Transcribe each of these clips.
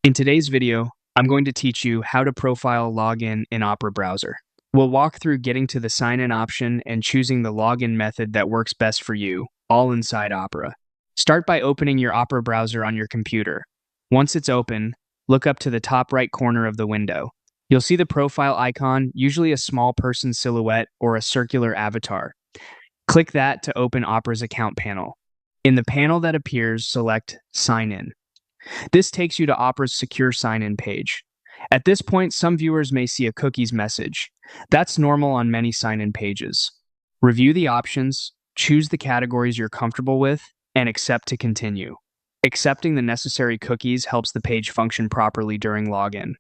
In today's video, I'm going to teach you how to profile login in Opera browser. We'll walk through getting to the sign-in option and choosing the login method that works best for you, all inside Opera. Start by opening your Opera browser on your computer. Once it's open, look up to the top right corner of the window. You'll see the profile icon, usually a small person silhouette or a circular avatar. Click that to open Opera's account panel. In the panel that appears, select Sign In. This takes you to Opera's secure sign-in page. At this point, some viewers may see a cookies message. That's normal on many sign-in pages. Review the options, choose the categories you're comfortable with, and accept to continue. Accepting the necessary cookies helps the page function properly during login.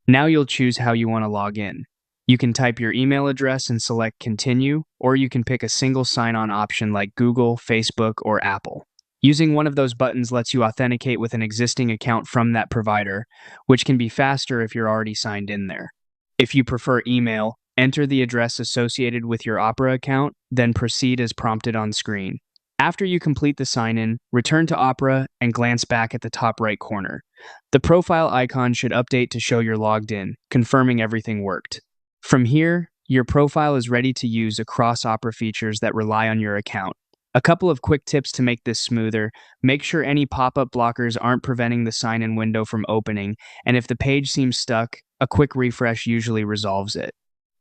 Now you'll choose how you want to log in. You can type your email address and select Continue, or you can pick a single sign-on option like Google, Facebook, or Apple. Using one of those buttons lets you authenticate with an existing account from that provider, which can be faster if you're already signed in there. If you prefer email, enter the address associated with your Opera account, then proceed as prompted on screen. After you complete the sign-in, return to Opera and glance back at the top right corner. The profile icon should update to show you're logged in, confirming everything worked. From here, your profile is ready to use across Opera features that rely on your account. A couple of quick tips to make this smoother: make sure any pop-up blockers aren't preventing the sign-in window from opening, and if the page seems stuck, a quick refresh usually resolves it.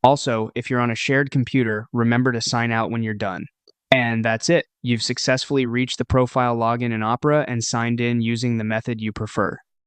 Also, if you're on a shared computer, remember to sign out when you're done. And that's it. You've successfully reached the profile login in Opera and signed in using the method you prefer.